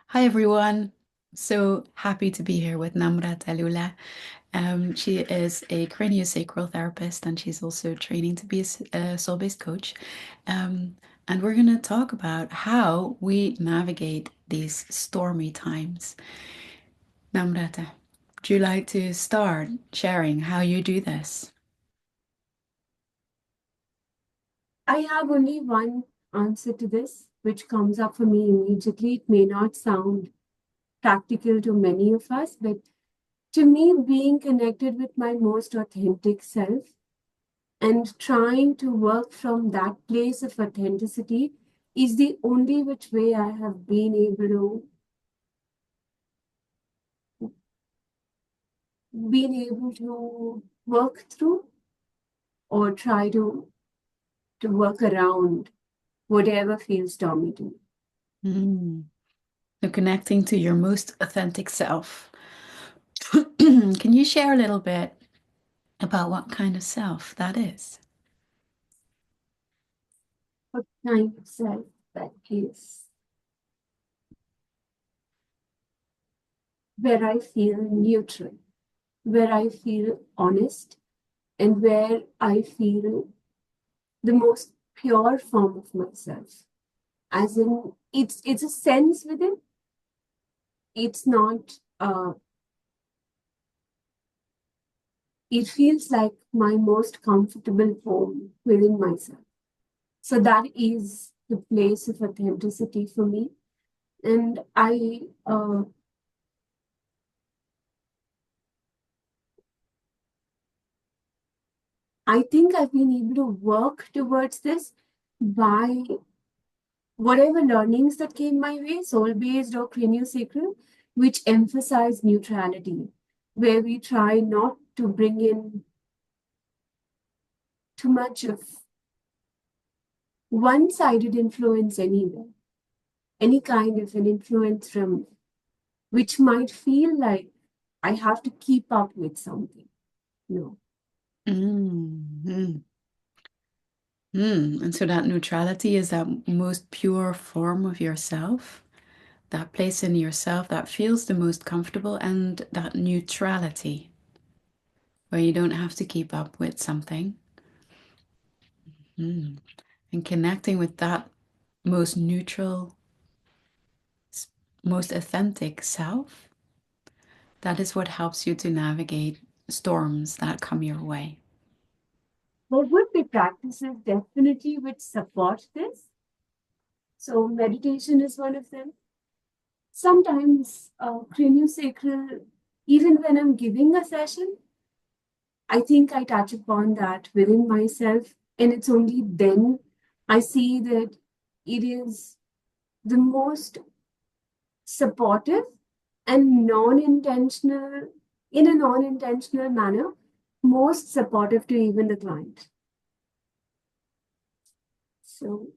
Hi everyone. So happy to be here with Namrata Lulla. She is a craniosacral therapist and she's also training to be a soul-based coach. Um, and we're going to talk about how we navigate these stormy times. Namrata, would you like to start sharing how you do this? I have only one answer to this, which comes up for me immediately. It may not sound practical to many of us, but to me, being connected with my most authentic self and trying to work from that place of authenticity is the only which way I have been able to work through or try to work around whatever feels stormy to me. Mm. So connecting to your most authentic self. Can you share a little bit about what kind of self that is? What kind of self that is where I feel neutral, where I feel honest, and where I feel the most pure form of myself. As in, it's a sense within. It's not. It feels like my most comfortable home within myself. So that is the place of authenticity for me, and I think I've been able to work towards this by whatever learnings that came my way, soul based or craniosacral, which emphasize neutrality, where we try not to bring in too much of one sided influence anywhere, any kind of an influence from which might feel like I have to keep up with something. No. Mm, mm, And so that neutrality is that most pure form of yourself, that place in yourself that feels the most comfortable, and that neutrality where you don't have to keep up with something. Mm. And connecting with that most neutral, most authentic self, that is what helps you to navigate storms that come your way. There would be practices definitely which support this. So, meditation is one of them. Sometimes craniosacral, even when I'm giving a session, I think I touch upon that within myself, and it's only then I see that it is the most supportive and non-intentional, in a non-intentional manner, most supportive to even the client. So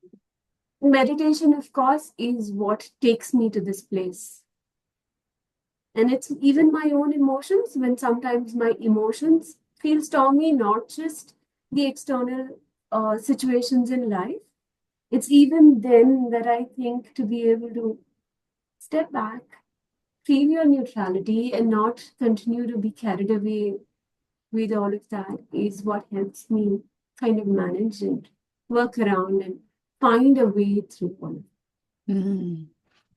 meditation, of course, is what takes me to this place. And it's even my own emotions when sometimes my emotions feel stormy, not just the external situations in life. It's even then that I think to be able to step back, feel your neutrality, and not continue to be carried away with all of that is what helps me kind of manage and work around and find a way through all of it. Mm.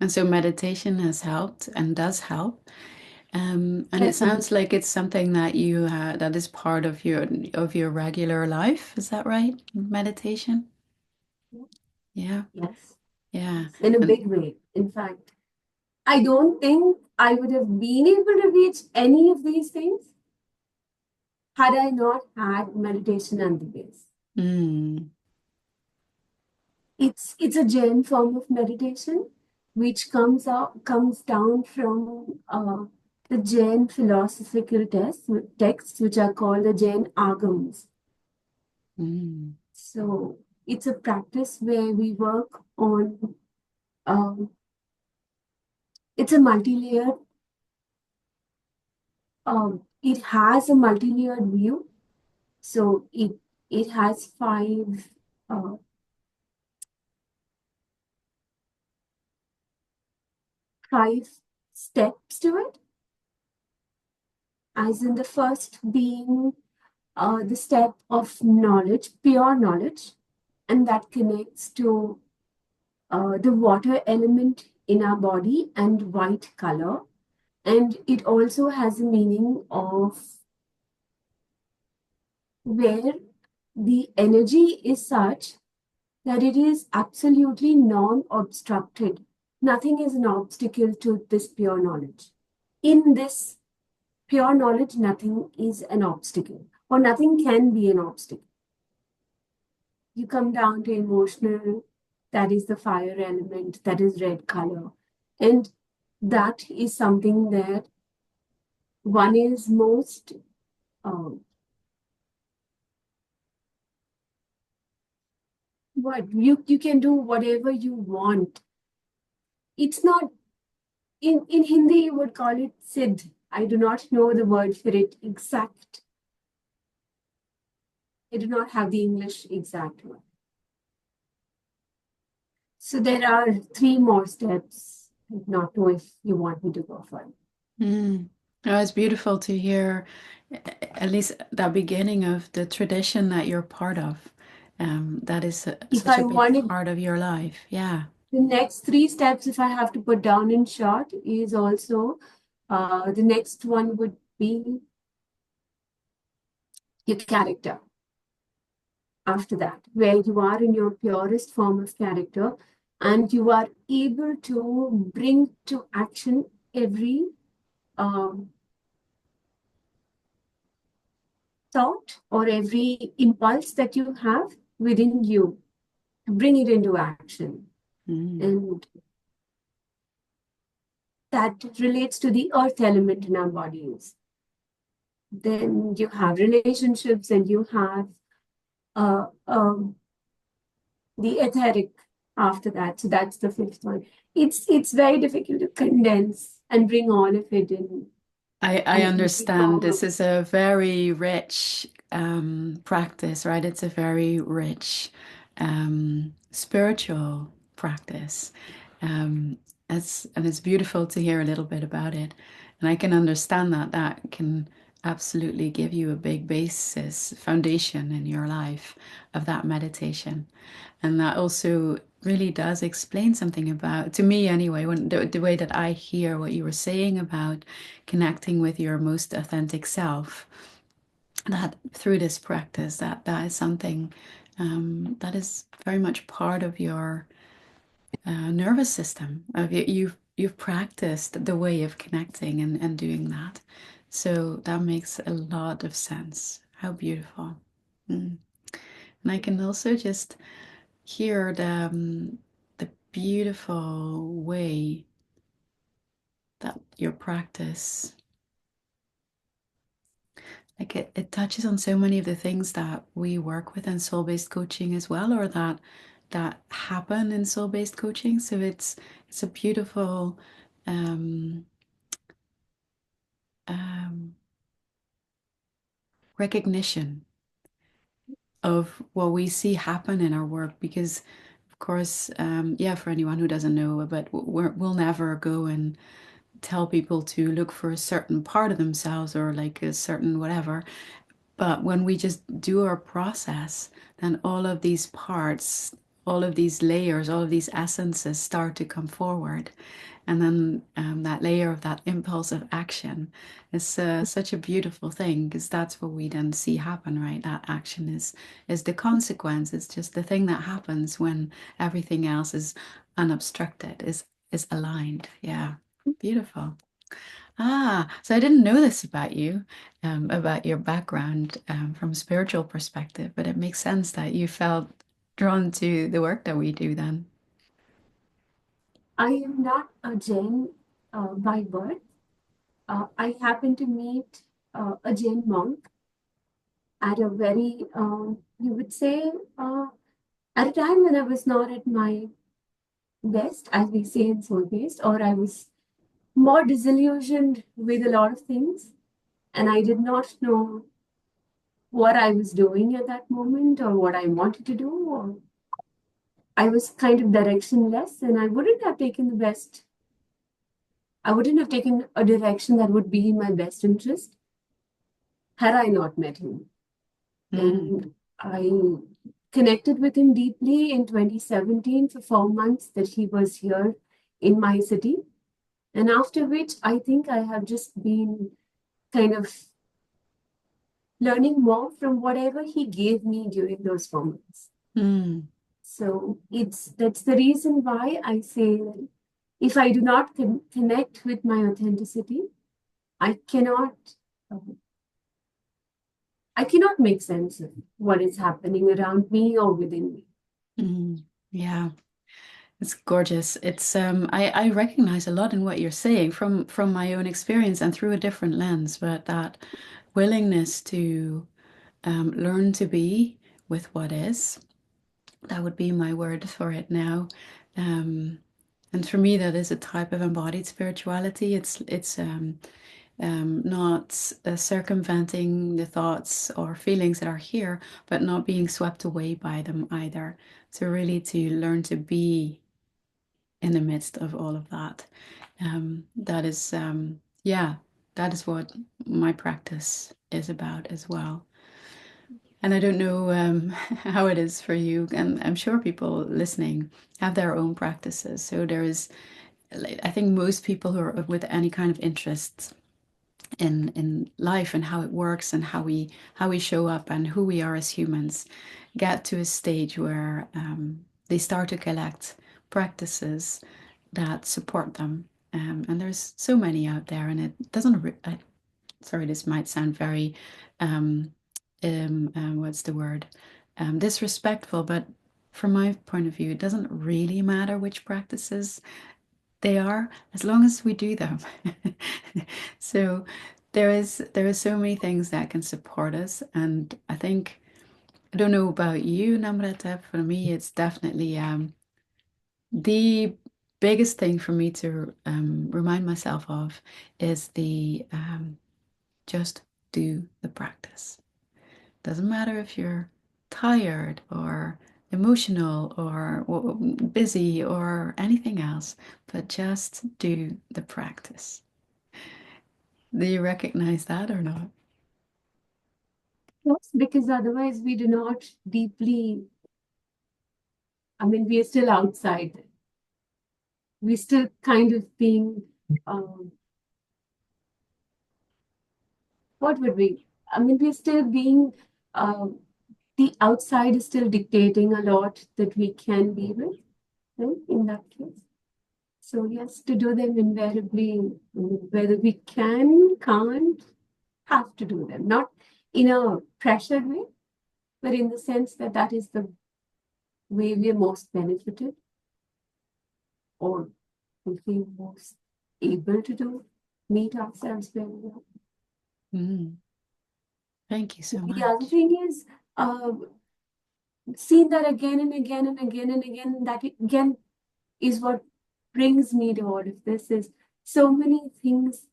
And so meditation has helped and does help. And it Definitely. sounds like it's something that you that is part of your regular life. Is that right? Meditation? Yeah, Yes. yeah. Yes. In a And big way. In fact, I don't think I would have been able to reach any of these things had I not had meditation and the base. mm, It's a Jain form of meditation, which comes down from the Jain philosophical texts, which are called the Jain Agams. mm, So it's a practice where we work on. Um, it's a multi-layered. It has a multi-layered view. So it has five uh, 5 steps to it, as in the first being the step of knowledge, pure knowledge, and that connects to the water element in our body and white color. And it also has a meaning of where the energy is such that it is absolutely non-obstructed. Nothing is an obstacle to this pure knowledge. In this pure knowledge, nothing is an obstacle, or nothing can be an obstacle. You come down to emotional, that is the fire element, that is red color. And that is something that one is most what you can do whatever you want. It's not in Hindi you would call it Siddh. I do not know the word for it exact. I do not have the English exact one. So there are 3 more steps. I do not know if you want me to go further. Mm. Oh, it's beautiful to hear at least the beginning of the tradition that you're part of. That is If such I a big wanted part of your life. Yeah. the next 3 steps, if I have to put down in short, is also the next one would be your character. After that, where you are in your purest form of character and you are able to bring to action every um, thought or every impulse that you have within you, bring it into action. Mm. And that relates to the earth element in our bodies. Then you have relationships and you have uh, um, the etheric after that. So that's the 5th one. It's very difficult to condense and bring all of it in I an easy understand form. this is a very rich practice, right? It's a very rich spiritual practice. Um, and it's beautiful to hear a little bit about it. And I can understand that that can absolutely give you a big basis, foundation in your life of that meditation. And that also really does explain something about, to me anyway, when the way that I hear what you were saying about connecting with your most authentic self, that through this practice, that is something that is very much part of your nervous system. Of you've practiced the way of connecting and doing that. So that makes a lot of sense. How beautiful. Mm. And I can also just hear the beautiful way that your practice, like it touches on so many of the things that we work with in soul-based coaching as well, or that happen in soul-based coaching. So it's a beautiful um, um, recognition of what we see happen in our work because of course yeah, for anyone who doesn't know, but we'll never go and tell people to look for a certain part of themselves or like a certain whatever. But when we just do our process, then all of these parts, all of these layers, all of these essences start to come forward. And then that layer of that impulse of action is such a beautiful thing because that's what we then see happen, right? That action is the consequence. It's just the thing that happens when everything else is unobstructed, is aligned. Yeah, beautiful. Ah, so I didn't know this about your background from a spiritual perspective, but it makes sense that you felt drawn to the work that we do then. I am not a Jain by birth. I happened to meet a Jain monk at a very, you would say, at a time when I was not at my best, as we say in soul based, or I was more disillusioned with a lot of things, and I did not know what I was doing at that moment or what I wanted to do, or I was kind of directionless, and I wouldn't have taken the best I wouldn't have taken a direction that would be in my best interest had I not met him. Mm, And I connected with him deeply in 2017 for 4 months that he was here in my city. And after which, I think I have just been kind of learning more from whatever he gave me during those 4 months. mm, So that's the reason why I say that if I do not connect with my authenticity, I cannot I cannot make sense of what is happening around me or within me. mm. Yeah, it's gorgeous. It's I recognize a lot in what you're saying from my own experience and through a different lens, but that willingness to learn to be with what is, that would be my word for it now. Um, and for me, that is a type of embodied spirituality. It's not circumventing the thoughts or feelings that are here, but not being swept away by them either. So really to learn to be in the midst of all of that. That is, yeah, that is what my practice is about as well. And I don't know how it is for you, and I'm sure people listening have their own practices. So there is, like, I think most people who are with any kind of interest in life and how it works and how we show up and who we are as humans get to a stage where they start to collect practices that support them. And there's so many out there, and it doesn't. Sorry, this might sound very, um, what's the word? Disrespectful, but from my point of view, it doesn't really matter which practices they are, as long as we do them. So there is so many things that can support us, and I think I don't know about you, Namrata. For me, it's definitely the biggest thing for me to remind myself of is the just do the practice. Doesn't matter if you're tired or emotional or busy or anything else, but just do the practice. Do you recognize that or not? Yes, because otherwise we do not deeply, I mean, we are still outside. We're still kind of being, um, what would we? I mean, we're still being, the outside is still dictating a lot that we can be with, right? In that case. So, yes, to do them invariably, whether we can, can't, have to do them. Not in a pressured way, but in the sense that that is the way we are most benefited or we feel most able to do, meet ourselves very well. Mm, thank you so The other much. thing is, uh, seeing that again and again and again and again, that again is what brings me to all of this is so many things,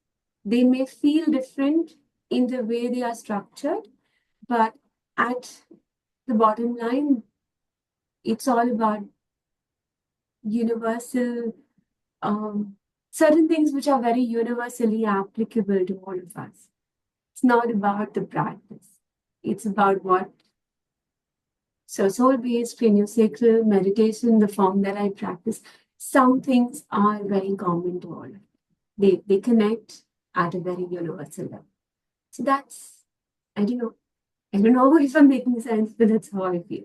they may feel different in the way they are structured, but at the bottom line, it's all about universal, um, certain things which are very universally applicable to all of us. It's not about the practice. It's about what. So soul-based craniosacral meditation, the form that I practice, some things are very common to all. They connect at a very universal level. So that's, I don't know. I don't know if I'm making sense, but that's how I feel.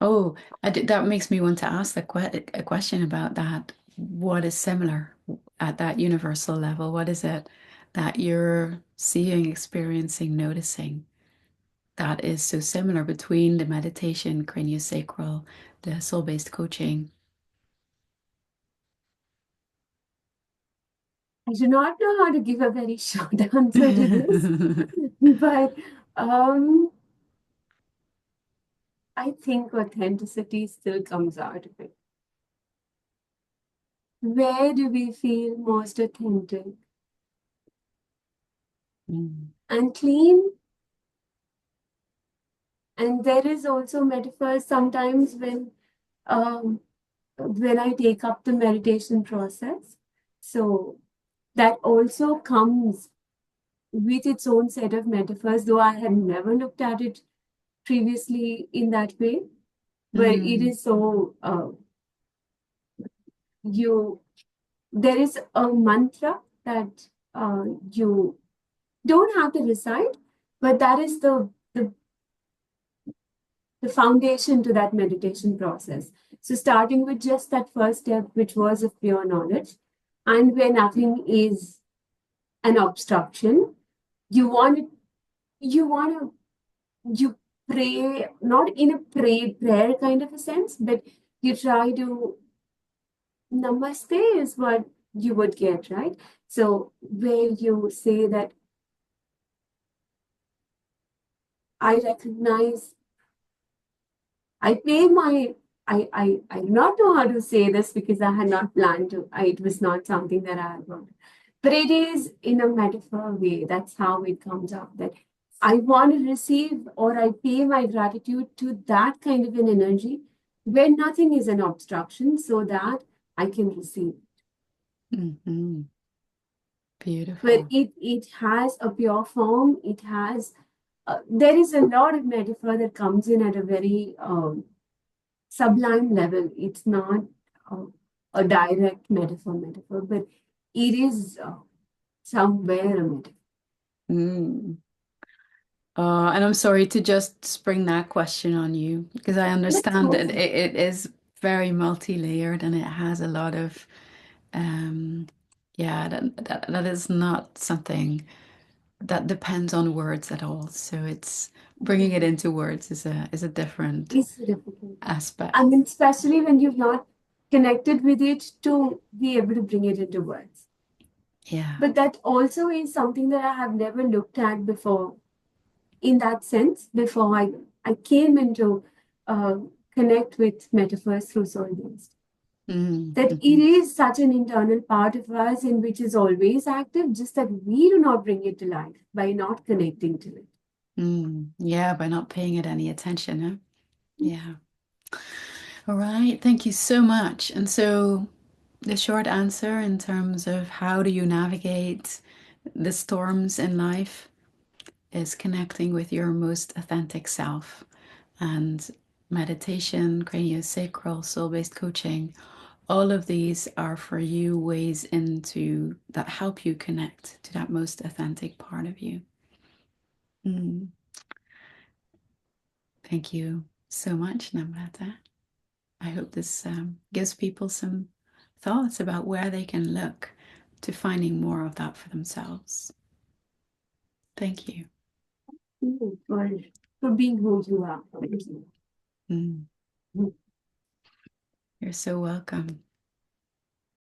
Oh, that makes me want to ask a question about that. What is similar at that universal level? What is it that you're seeing, experiencing, noticing that is so similar between the meditation, craniosacral, the soul-based coaching? I do not know how to give a very short answer to this, but um, I think authenticity still comes out of it. Where do we feel most authentic Mm. and clean? And there is also metaphors sometimes when I take up the meditation process. So that also comes with its own set of metaphors, though I had never looked at it previously in that way. But it Mm, is so you there is a mantra that you don't have to recite, but that is the foundation to that meditation process. So starting with just that first step, which was of pure knowledge, and where nothing is an obstruction, you want it, you want to you pray not in a prayer kind of a sense, but you try to namaste is what you would get, right? So where you say that I recognize, I pay my, I do not know how to say this because I had not planned to. It was not something that I had wanted. But it is in a metaphor way. That's how it comes up that I want to receive or I pay my gratitude to that kind of an energy where nothing is an obstruction so that I can receive. mhm. But Beautiful. it has a pure form. It has, there is a lot of metaphor that comes in at a very sublime level. It's not uh, a direct metaphor, but it is somewhere a metaphor. Mm. And I'm sorry to just spring that question on you because I Let's understand go that for it. it is very multi-layered and it has a lot of um yeah that is not something that depends on words at all. So it's bringing it into words is a different It's difficult. I aspect. mean, especially when you've not connected with it to be able to bring it into words. Yeah. But that also is something that I have never looked at before in that sense before I came into uh, connect with metaphors through soul based. Mm, That it mhm, is such an internal part of us in which is always active, just that we do not bring it to life by not connecting to it. mm. Yeah, by not paying it any attention, huh? Yeah. All right. Thank you so much. And so the short answer in terms of how do you navigate the storms in life is connecting with your most authentic self. And meditation, craniosacral, soul-based coaching, all of these are for you ways into that help you connect to that most authentic part of you. Mm. Thank you so much, Namrata. I hope this gives people some thoughts about where they can look to finding more of that for themselves. Thank you. For being who you are. Thank you. Mm. Mm. You're so welcome.